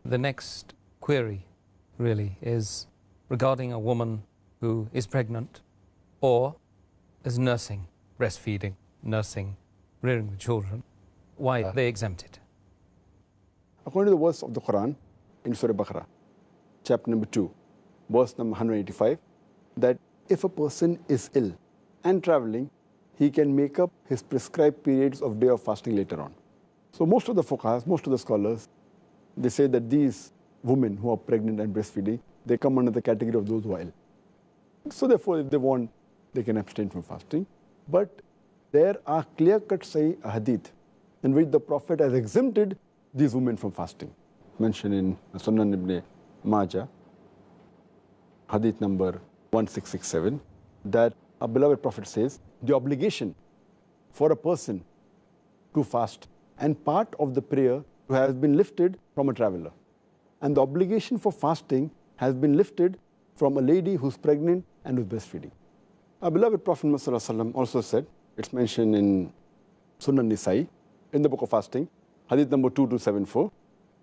The next query really is regarding a woman who is pregnant or is nursing, breastfeeding, nursing, rearing the children. Why are they exempted? According to the verse of the Quran in Surah Baqarah, chapter number 2, verse number 185, that if a person is ill and traveling, he can make up his prescribed periods of day of fasting later on. So most of the fuqahas, most of the scholars, they say that these women who are pregnant and breastfeeding, they come under the category of those who are ill. So therefore, if they want, they can abstain from fasting. But there are clear-cut Sahih hadith in which the Prophet has exempted these women from fasting. Mentioned in Sunan ibn Majah, hadith number 1667, that our beloved Prophet says, the obligation for a person to fast and part of the prayer has been lifted from a traveler. And the obligation for fasting has been lifted from a lady who's pregnant and who's breastfeeding. Our beloved Prophet ﷺ also said, it's mentioned in Sunan Nisa'i, in the book of fasting, hadith number 2274,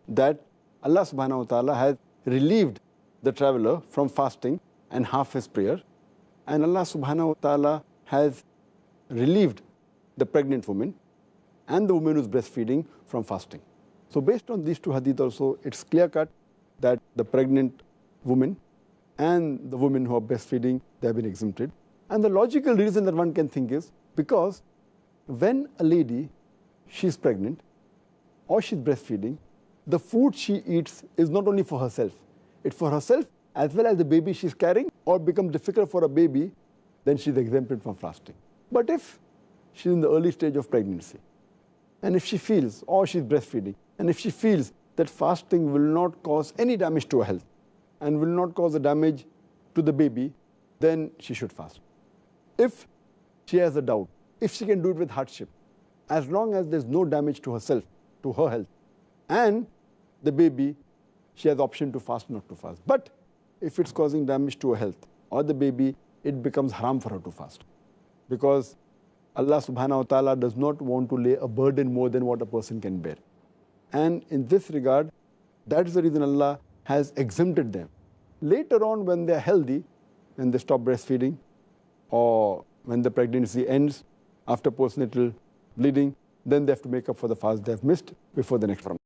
that Allah subhanahu wa ta'ala has relieved the traveler from fasting and half his prayer, and Allah subhanahu wa ta'ala has relieved the pregnant woman and the woman who's breastfeeding from fasting. So based on these two hadith also, it's clear-cut that the pregnant woman and the women who are breastfeeding, they have been exempted. And the logical reason that one can think is because when a lady, she's pregnant or she's breastfeeding, the food she eats is not only for herself. It's for herself as well as the baby she's carrying, or becomes difficult for a baby, then she's exempted from fasting. But if she's in the early stage of pregnancy, and if she feels, or she's breastfeeding, and if she feels that fasting will not cause any damage to her health and will not cause a damage to the baby, then she should fast. If she has a doubt, if she can do it with hardship, as long as there's no damage to herself, to her health, and the baby, she has the option to fast, not to fast. But if it's causing damage to her health or the baby, it becomes haram for her to fast. Because Allah subhanahu wa ta'ala does not want to lay a burden more than what a person can bear. And in this regard, that is the reason Allah has exempted them. Later on, when they are healthy, when they stop breastfeeding, or when the pregnancy ends after postnatal bleeding, then they have to make up for the fast they have missed before the next Ramadan.